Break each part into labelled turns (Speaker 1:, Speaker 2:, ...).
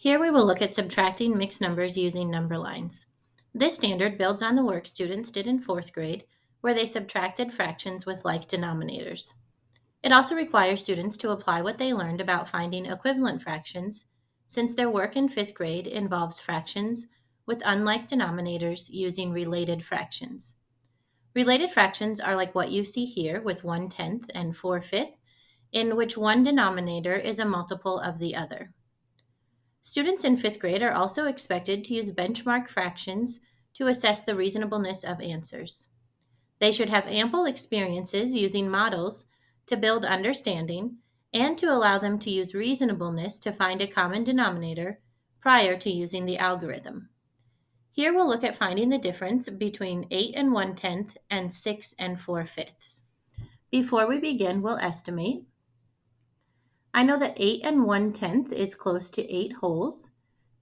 Speaker 1: Here we will look at subtracting mixed numbers using number lines. This standard builds on the work students did in 4th grade, where they subtracted fractions with like denominators. It also requires students to apply what they learned about finding equivalent fractions, since their work in 5th grade involves fractions with unlike denominators using related fractions. Related fractions are like what you see here with 1/10 and 4/5, in which one denominator is a multiple of the other. Students in 5th grade are also expected to use benchmark fractions to assess the reasonableness of answers. They should have ample experiences using models to build understanding and to allow them to use reasonableness to find a common denominator prior to using the algorithm. Here we'll look at finding the difference between 8 and 1/10 and 6 and 4/5. Before we begin, we'll estimate. I know that 8 and 1/10 is close to 8 wholes.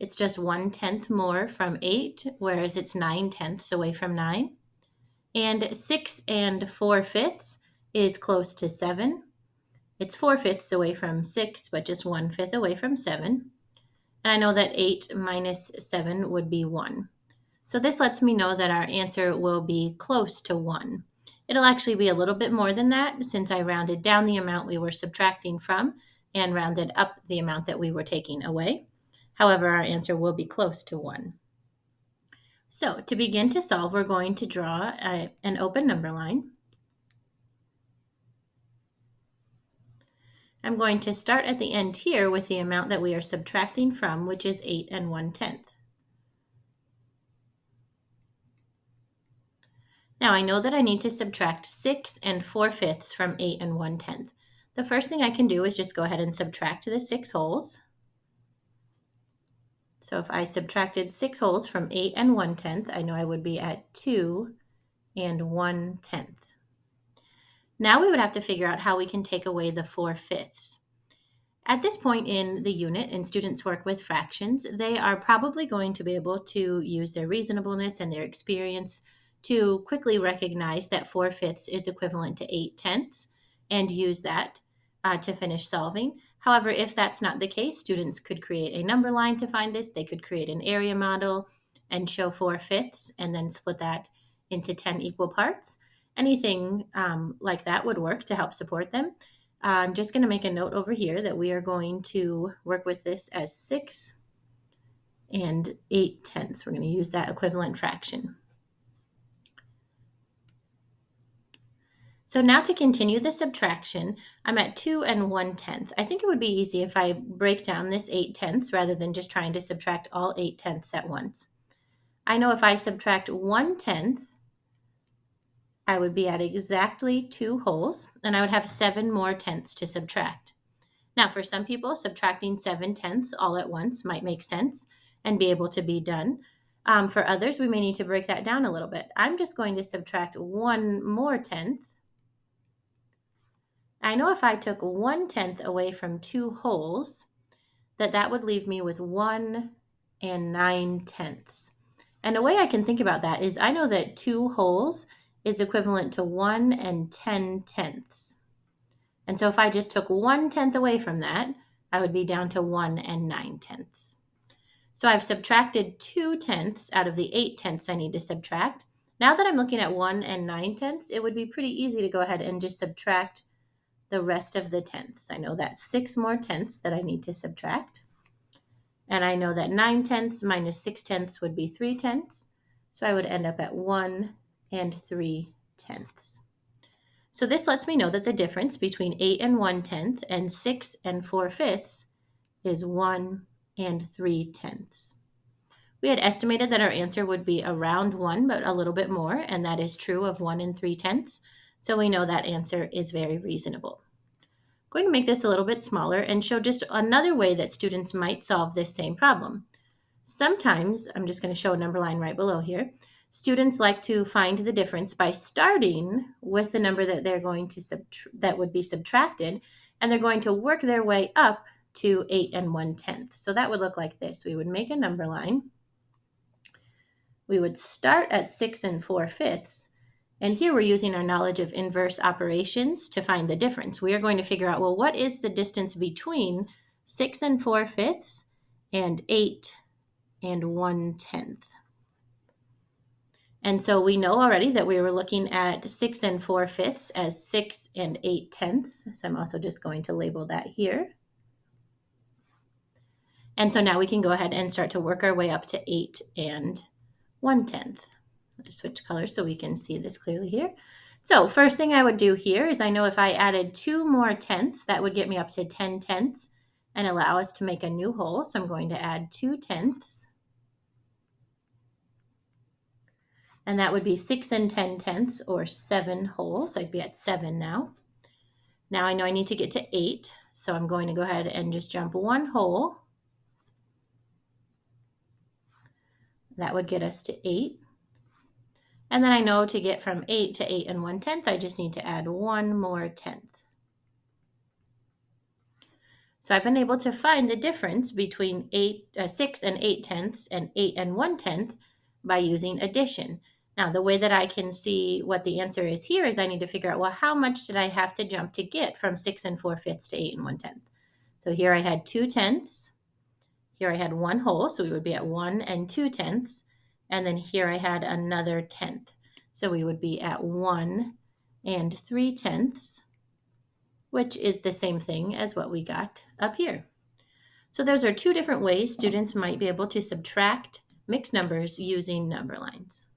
Speaker 1: It's just 1/10 more from 8, whereas it's 9/10 away from 9. And 6 and 4/5 is close to 7. It's 4/5 away from 6, but just 1/5 away from 7. And I know that 8 minus 7 would be 1. So this lets me know that our answer will be close to 1. It'll actually be a little bit more than that since I rounded down the amount we were subtracting from and rounded up the amount that we were taking away. However, our answer will be close to 1. So to begin to solve, we're going to draw an open number line. I'm going to start at the end here with the amount that we are subtracting from, which is 8 and 1/10. Now I know that I need to subtract 6 and 4/5 from 8 and 1/10. The first thing I can do is just go ahead and subtract the 6 wholes. So if I subtracted 6 wholes from 8 and 1/10, I know I would be at 2 and 1/10. Now we would have to figure out how we can take away the 4/5. At this point in the unit, and students work with fractions, they are probably going to be able to use their reasonableness and their experience to quickly recognize that 4/5 is equivalent to 8/10 and use that to finish solving. However, if that's not the case, students could create a number line to find this. They could create an area model and show 4/5 and then split that into 10 equal parts. Anything like that would work to help support them. I'm just going to make a note over here that we are going to work with this as 6 and 8/10. We're going to use that equivalent fraction. So now to continue the subtraction, I'm at 2 and 1/10. I think it would be easy if I break down this 8/10 rather than just trying to subtract all 8/10 at once. I know if I subtract 1/10, I would be at exactly 2 wholes, and I would have 7 more tenths to subtract. Now, for some people, subtracting 7/10 all at once might make sense and be able to be done. For others, we may need to break that down a little bit. I'm just going to subtract 1 more tenth. I know if I took 1/10 away from 2 wholes, that would leave me with 1 and 9/10. And a way I can think about that is I know that 2 wholes is equivalent to 1 and 10/10. And so if I just took 1/10 away from that, I would be down to 1 and 9/10. So I've subtracted 2/10 out of the 8/10 I need to subtract. Now that I'm looking at 1 and 9/10, it would be pretty easy to go ahead and just subtract the rest of the tenths. I know that's 6 more tenths that I need to subtract. And I know that 9/10 minus 6/10 would be 3/10. So I would end up at 1 and 3/10. So this lets me know that the difference between 8 and 1/10 and 6 and 4/5 is 1 and 3/10. We had estimated that our answer would be around 1, but a little bit more, and that is true of 1 and 3/10. So we know that answer is very reasonable. I'm going to make this a little bit smaller and show just another way that students might solve this same problem. Sometimes, I'm just going to show a number line right below here, students like to find the difference by starting with the number that they're going to that would be subtracted, and they're going to work their way up to 8 and 1/10. So that would look like this. We would make a number line. We would start at 6 and 4/5. And here we're using our knowledge of inverse operations to find the difference. We are going to figure out, well, what is the distance between 6 and 4/5 and 8 and 1/10. And so we know already that we were looking at 6 and 4/5 as 6 and 8/10. So I'm also just going to label that here. And so now we can go ahead and start to work our way up to 8 and 1/10. I'll just switch colors so we can see this clearly here. So first thing I would do here is I know if I added 2 more tenths, that would get me up to 10/10 and allow us to make a new whole. So I'm going to add 2/10. And that would be 6 and 10/10 or 7 wholes. I'd be at 7 now. Now I know I need to get to 8, so I'm going to go ahead and just jump 1 whole. That would get us to 8. And then I know to get from 8 to 8 and 1/10, I just need to add 1 more tenth. So I've been able to find the difference between 6 and 8/10 and 8 and 1/10 by using addition. Now, the way that I can see what the answer is here is I need to figure out, well, how much did I have to jump to get from 6 and 4/5 to 8 and 1/10? So here I had 2/10. Here I had 1 whole, so we would be at 1 and 2/10. And then here I had another tenth. So we would be at 1 and 3/10, which is the same thing as what we got up here. So those are two different ways students might be able to subtract mixed numbers using number lines.